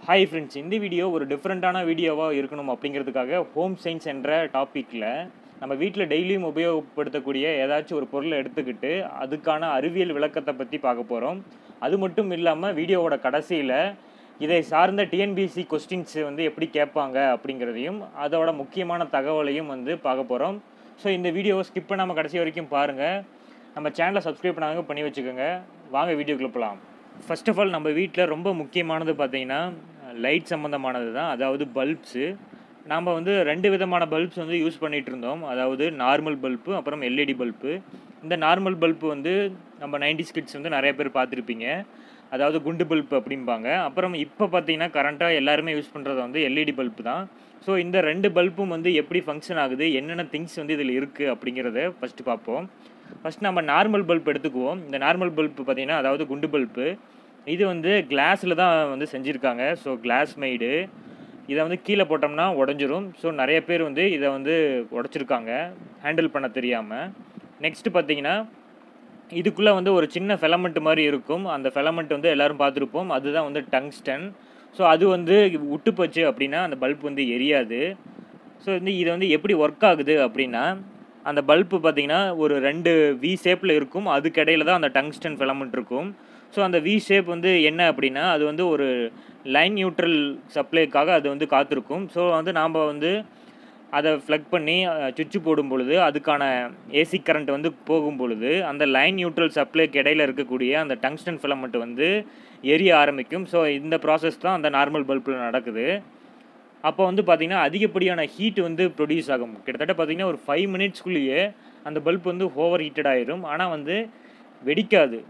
Hi friends, இந்த video ஒரு டிஃப்ரெண்ட்டான வீடியோவாக இருக்கணும் அப்படிங்கிறதுக்காக ஹோம் சயின்ஸ் என்ற டாப்பிக்கில் நம்ம வீட்டில் டெய்லியும் உபயோகப்படுத்தக்கூடிய ஏதாச்சும் ஒரு பொருளை எடுத்துக்கிட்டு அதுக்கான அறிவியல் விளக்கத்தை பற்றி பார்க்க போகிறோம். அது மட்டும் இல்லாமல் வீடியோவோட கடைசியில் இதை சார்ந்த டிஎன்பிஎஸ்சி கொஸ்டின்ஸ் எப்படி கேட்பாங்க அப்படிங்கிறதையும் அதோட முக்கியமான தகவலையும் பார்க்க போகிறோம். ஸோ இந்த வீடியோவை ஸ்கிப் பண்ணாமல் கடைசி வரைக்கும் பாருங்கள். நம்ம சேனலை சப்ஸ்கிரைப் பண்ணாங்க பண்ணி வச்சுக்கோங்க. வாங்க வீடியோக்குள்ள போகலாம். ஃபர்ஸ்ட் ஆஃப் ஆல் நம்ம வீட்டில் ரொம்ப முக்கியமானது பார்த்திங்கன்னா லைட் சம்மந்தமானது தான். அதாவது பல்ப்ஸு. நாம் ரெண்டு விதமான பல்ப்ஸ் யூஸ் பண்ணிகிட்டு இருந்தோம். அதாவது நார்மல் பல்பு அப்புறம் எல்இடி பல்பு. இந்த நார்மல் பல்பு நம்ம 90s கிட்ஸ் நிறைய பேர் பார்த்துருப்பீங்க. அதாவது குண்டு பல்ப் அப்படிம்பாங்க. அப்புறம் இப்போ பார்த்தீங்கன்னா கரண்ட்டாக எல்லாருமே யூஸ் பண்ணுறது எல்இடி பல்பு தான். ஸோ இந்த ரெண்டு பல்பும் எப்படி ஃபங்க்ஷன் ஆகுது, என்னென்ன திங்ஸ் இதில் இருக்குது அப்படிங்கிறத ஃபஸ்ட்டு பார்ப்போம். ஃபஸ்ட் நம்ம நார்மல் பல்ப் எடுத்துக்குவோம். இந்த நார்மல் பல்ப்பு பார்த்திங்கன்னா அதாவது குண்டு பல்ப்பு. இது கிளாஸில் தான் செஞ்சுருக்காங்க. So glass made. இதை கீழே போட்டோம்னா உடஞ்சிரும். ஸோ நிறைய பேர் இதை உடச்சிருக்காங்க ஹேண்டில் பண்ண தெரியாமல். நெக்ஸ்ட்டு பார்த்திங்கன்னா இதுக்குள்ளே ஒரு சின்ன ஃபிலமெண்ட் மாதிரி இருக்கும். அந்த ஃபிலமெண்ட் எல்லோரும் பார்த்துருப்போம். அதுதான் டங்ஸ்டன். ஸோ அது விட்டு போச்சு அப்படின்னா அந்த பல்ப் எரியாது. ஸோ இது எப்படி ஒர்க் ஆகுது அப்படின்னா, அந்த பல்ப்பு பார்த்திங்கன்னா ஒரு ரெண்டு வி ஷேப்பில் இருக்கும். அதுக்கு இடையில தான் அந்த டங்ஸ்டன் ஃபிலமெண்ட் இருக்கும். ஸோ அந்த வி ஷேப் என்ன அப்படின்னா, அது ஒரு லைன் நியூட்ரல் சப்ளைக்காக அது காத்திருக்கும். ஸோ நாம் அதை ஃப்ளக் பண்ணி சுவிட்சு போடும் பொழுது அதுக்கான ஏசி கரண்ட் போகும் பொழுது அந்த லைன் நியூட்ரல் சப்ளைக்கு இடையில இருக்கக்கூடிய அந்த டங்ஸ்டன் ஃபிலமெண்ட் எரிய ஆரம்பிக்கும். ஸோ இந்த ப்ராசஸ் தான் அந்த நார்மல் பல்பில் நடக்குது. அப்போ பார்த்திங்கன்னா அதிகப்படியான ஹீட் ப்ரொடியூஸ் ஆகும். கிட்டத்தட்ட பார்த்திங்கன்னா ஒரு 5 மினிட்ஸ்க்குள்ளேயே அந்த பல்ப் ஓவர் ஹீட்டட் ஆயிரும். ஆனால் வெடிக்காது.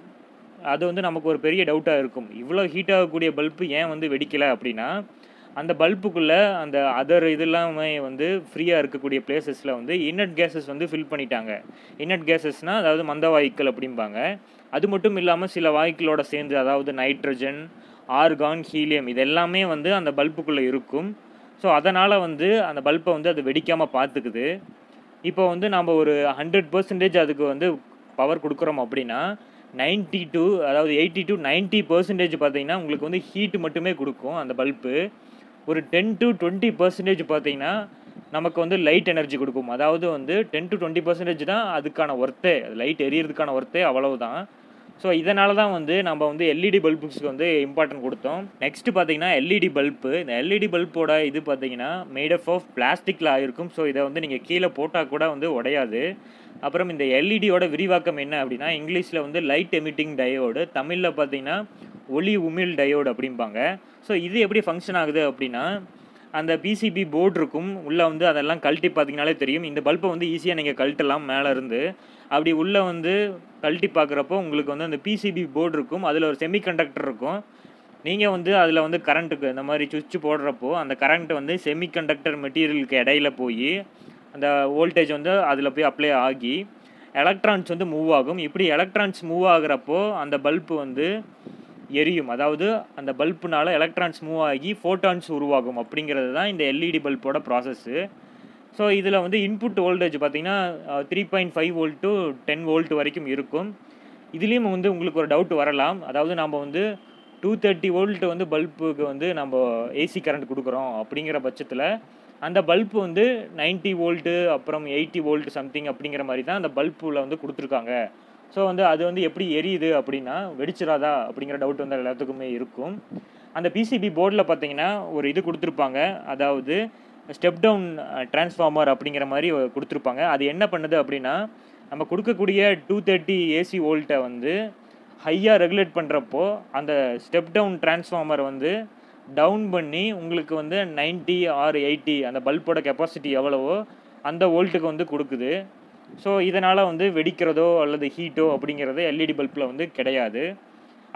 அது நமக்கு ஒரு பெரிய டவுட்டாக இருக்கும். இவ்வளோ ஹீட் ஆகக்கூடிய பல்ப்பு ஏன் வெடிக்கலை அப்படின்னா, அந்த பல்ப்புக்குள்ளே அந்த அதர் இதெல்லாமே ஃப்ரீயாக இருக்கக்கூடிய பிளேசஸில் இன்னட் கேஸஸ் ஃபில் பண்ணிட்டாங்க. இன்னட் கேஸஸ்னால் அதாவது மந்த வாயுக்கள் அப்படிம்பாங்க. அது மட்டும் இல்லாமல் சில வாயுக்களோட சேர்ந்து அதாவது நைட்ரஜன், ஆர்கான், ஹீலியம் இது எல்லாமே அந்த பல்ப்புக்குள்ளே இருக்கும். ஸோ அதனால் அந்த பல்ப்பை அது வெடிக்காமல் பார்த்துக்குது. இப்போ நம்ம ஒரு 100% அதுக்கு பவர் கொடுக்குறோம் அப்படின்னா 80 to 90% பார்த்திங்கன்னா உங்களுக்கு ஹீட் மட்டுமே கொடுக்கும் அந்த பல்ப்பு. ஒரு 10 to 20% பார்த்திங்கன்னா நமக்கு லைட் எனர்ஜி கொடுக்கும். அதாவது 10 to 20% தான் அதுக்கான ஒர்த்தே. லைட் எரியறதுக்கான ஒர்த்தே அவ்வளவுதான். ஸோ இதனால தான் நம்ம எல்இடி பல்புக்கு இம்பார்ட்டன்ட் கொடுத்தோம். நெக்ஸ்ட்டு பார்த்திங்கன்னா எல்இடி பல்ப்பு. இந்த எல்இடி பல்போட இது பார்த்திங்கன்னா மேட் ஆஃப் பிளாஸ்டிக்கில் ஆகிருக்கும். ஸோ இதை நீங்கள் கீழே போட்டால் கூட உடையாது. அப்புறம் இந்த எல்இடியோட விரிவாக்கம் என்ன அப்படின்னா, இங்கிலீஷில் லைட் எமிட்டிங் டயோடு, தமிழில் பார்த்திங்கன்னா ஒளி உமிழ் டயோடு அப்படிம்பாங்க. ஸோ இது எப்படி ஃபங்க்ஷன் ஆகுது அப்படின்னா, அந்த பிசிபி போர்டு இருக்கும் உள்ளே அதெல்லாம் கழட்டி பார்த்திங்கனாலே தெரியும். இந்த பல்பை ஈஸியாக நீங்கள் கழட்டலாம் மேலே இருந்து. அப்படி உள்ளே கழட்டி பார்க்குறப்போ உங்களுக்கு அந்த பிசிபி போர்டு இருக்கும். அதில் ஒரு செமிகண்டக்டர் இருக்கும். நீங்கள் அதில் கரண்ட்டுக்கு இந்த மாதிரி சுவிட்ச் போடுறப்போ அந்த கரண்ட் செமிகண்டக்டர் மெட்டீரியலுக்கு இடையில போய் அந்த வோல்டேஜ் அதில் போய் அப்ளை ஆகி எலக்ட்ரான்ஸ் மூவ் ஆகும். இப்படி எலக்ட்ரான்ஸ் மூவ் ஆகுறப்போ அந்த பல்ப்பு எரியும். அதாவது அந்த பல்ப்புனால எலக்ட்ரான்ஸ் மூவ் ஆகி ஃபோட்டான்ஸ் உருவாகும். அப்படிங்கிறது தான் இந்த எல்இடி பல்போட ப்ராசஸ்ஸு. ஸோ இதில் இன்புட் வோல்டேஜ் பார்த்திங்கன்னா 3.5 வோல்ட் டு 10 வோல்ட் வரைக்கும் இருக்கும். இதுலேயும் உங்களுக்கு ஒரு டவுட் வரலாம். அதாவது நம்ம 230 வோல்ட் பல்புக்கு நம்ம ஏசி கரண்ட் கொடுக்குறோம். அப்படிங்கிற பட்சத்தில் அந்த பல்ப்பு 90 வோல்ட்டு அப்புறம் 80 வோல்ட் சம்திங் அப்படிங்கிற மாதிரி தான் அந்த பல்பில் கொடுத்துருக்காங்க. ஸோ அது எப்படி எரியுது அப்படின்னா வெடிச்சிடாதா அப்படிங்கிற டவுட் எல்லாத்துக்குமே இருக்கும். அந்த பிசிபி போர்டில் பார்த்திங்கன்னா ஒரு இது கொடுத்துருப்பாங்க. அதாவது ஸ்டெப் டவுன் டிரான்ஸ்ஃபார்மர் அப்படிங்கிற மாதிரி கொடுத்துருப்பாங்க. அது என்ன பண்ணுது அப்படின்னா, நம்ம கொடுக்கக்கூடிய 230 ஏசி வோல்ட்டை ஹையாக ரெகுலேட் பண்ணுறப்போ அந்த ஸ்டெப் டவுன் டிரான்ஸ்ஃபார்மர் டவுன் பண்ணி உங்களுக்கு 90 or 80 அந்த பல்போட கெப்பாசிட்டி எவ்வளவோ அந்த வோல்ட்டுக்கு கொடுக்குது. ஸோ இதனால் வெடிக்கிறதோ அல்லது ஹீட்டோ அப்படிங்கிறது எல்இடி பல்பில் கிடையாது.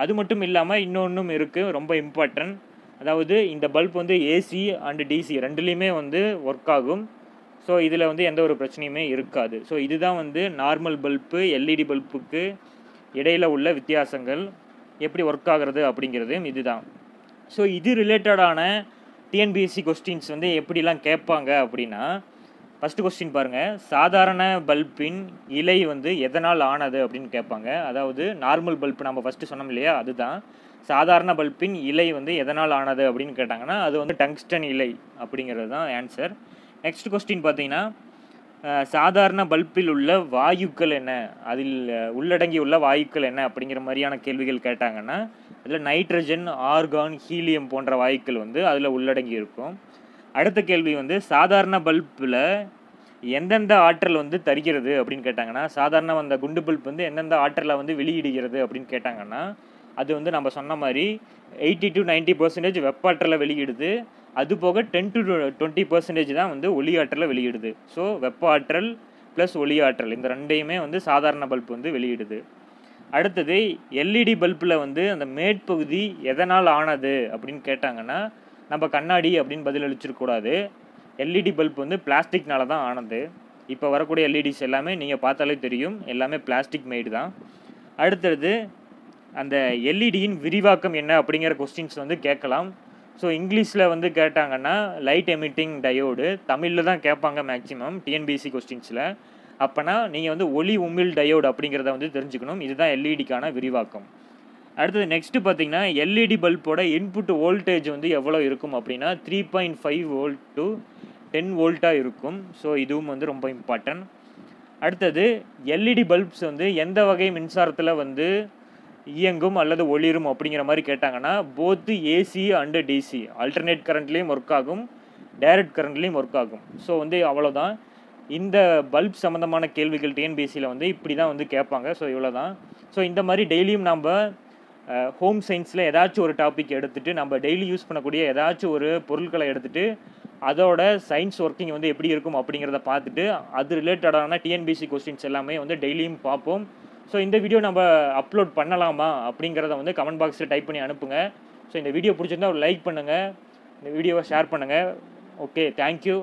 அது மட்டும் இல்லாமல் இன்னொன்றும் இருக்குது, ரொம்ப இம்பார்ட்டன்ட். அதாவது இந்த பல்ப் ஏசி அண்டு டிசி ரெண்டுலேயுமே ஒர்க் ஆகும். ஸோ இதில் எந்த ஒரு பிரச்சனையுமே இருக்காது. ஸோ இதுதான் நார்மல் பல்ப்பு எல்இடி பல்புக்கு இடையில் உள்ள வித்தியாசங்கள், எப்படி ஒர்க் ஆகிறது அப்படிங்கிறது இதுதான். ஸோ இது ரிலேட்டடான டிஎன்பிஎஸ்சி கொஸ்டின்ஸ் எப்படிலாம் கேட்பாங்க அப்படின்னா, ஃபஸ்ட்டு கொஸ்டின் பாருங்கள். சாதாரண பல்பின் இலை எதனால் ஆனது அப்படின்னு கேட்பாங்க. அதாவது நார்மல் பல்ப் நம்ம ஃபஸ்ட்டு சொன்னோம் இல்லையா, அதுதான். சாதாரண பல்பின் இலை வந்து எதனால் ஆனது அப்படின்னு கேட்டாங்கன்னா அது வந்து டங்ஸ்டன் இலை அப்படிங்கிறது தான் ஆன்சர். நெக்ஸ்ட் கொஸ்டின் பார்த்தீங்கன்னா சாதாரண பல்பில் உள்ள வாயுக்கள் என்ன, அதில் உள்ளடங்கியுள்ள வாயுக்கள் என்ன அப்படிங்கிற மாதிரியான கேள்விகள் கேட்டாங்கன்னா அதில் நைட்ரஜன், ஆர்கான், ஹீலியம் போன்ற வாயுக்கள் வந்து அதில் உள்ளடங்கி இருக்கும். அடுத்த கேள்வி வந்து சாதாரண பல்பில் எந்தெந்த ஆற்றல் வந்து தருகிறது அப்படின்னு கேட்டாங்கன்னா, சாதாரண அந்த குண்டு பல்ப் வந்து எந்தெந்த ஆற்றலை வந்து வெளியிடுகிறது அப்படின்னு கேட்டாங்கன்னா அது வந்து நம்ம சொன்ன மாதிரி 80 to 90% வெப்ப ஆற்றலை வெளியிடுது. அது போக 10 to 20% தான் வந்து ஒளி ஆற்றலை வெளியிடுது. ஸோ வெப்ப ஆற்றல் ப்ளஸ் ஒளி ஆற்றல் இந்த ரெண்டையுமே வந்து சாதாரண பல்ப் வந்து வெளியிடுது. அடுத்தது எல்இடி பல்பில் வந்து அந்த மேற்பகுதி எதனால் ஆனது அப்படின்னு கேட்டாங்கன்னா நம்ம கண்ணாடி அப்படின்னு பதில் அளிச்சிருக்கூடாது. எல்இடி பல்ப் வந்து பிளாஸ்டிக்னால தான் ஆனது. இப்போ வரக்கூடிய எல்இடிஸ் எல்லாமே நீங்கள் பார்த்தாலே தெரியும், எல்லாமே பிளாஸ்டிக் மேடு தான். அடுத்தது அந்த எல்இடியின் விரிவாக்கம் என்ன அப்படிங்கிற கொஸ்டின்ஸ் வந்து கேட்கலாம். ஸோ இங்கிலீஷில் வந்து கேட்டாங்கன்னா லைட் எமிட்டிங் டயோடு, தமிழில் தான் கேட்பாங்க மேக்ஸிமம் டிஎன்பிஎஸ்சி கொஸ்டின்ஸில். அப்போனா நீங்கள் வந்து ஒளி உமிழ் டயோடு அப்படிங்கிறத வந்து தெரிஞ்சுக்கணும். இதுதான் எல்இடிக்கான விரிவாக்கம். அடுத்தது நெக்ஸ்ட்டு பார்த்தீங்கன்னா எல்இடி பல்போட இன்புட் வோல்டேஜ் வந்து எவ்வளோ இருக்கும் அப்படின்னா 3.5 வோல்ட் டு 10 வோல்ட்டாக இருக்கும். ஸோ இதுவும் வந்து ரொம்ப இம்பார்ட்டன்ட். அடுத்தது எல்இடி பல்ப்ஸ் வந்து எந்த வகை மின்சாரத்தில் வந்து இயங்கும் அல்லது ஒளிரும் அப்படிங்கிற மாதிரி கேட்டாங்கன்னா both AC and DC alternate கரண்ட்லேயும் ஒர்க் ஆகும், டைரக்ட் கரண்ட்லேயும் ஒர்க் ஆகும். ஸோ வந்து அவ்வளோதான். இந்த பல்ப் சம்மந்தமான கேள்விகள் டிஎன்பிஎஸ்சியில் வந்து இப்படி தான் வந்து கேட்பாங்க. ஸோ இவ்வளோ தான். ஸோ இந்த மாதிரி டெய்லியும் நம்ம ஹோம் சயின்ஸில் ஏதாச்சும் ஒரு டாபிக் எடுத்துகிட்டு நம்ம டெய்லி யூஸ் பண்ணக்கூடிய ஏதாச்சும் ஒரு பொருட்களை எடுத்துகிட்டு அதோட சயின்ஸ் ஒர்க்கிங் வந்து எப்படி இருக்கும் அப்படிங்கிறத பார்த்துட்டு அது ரிலேட்டடான டிஎன்பிஎஸ்சி கொஸ்டின்ஸ் எல்லாமே வந்து டெய்லியும் பார்ப்போம். ஸோ இந்த வீடியோ நம்ம அப்லோட் பண்ணலாமா அப்படிங்கிறத வந்து கமெண்ட் பாக்ஸில் டைப் பண்ணி அனுப்புங்க. ஸோ இந்த வீடியோ பிடிச்சிருந்தா ஒரு லைக் பண்ணுங்கள், இந்த வீடியோவை ஷேர் பண்ணுங்கள். Okay, thank you.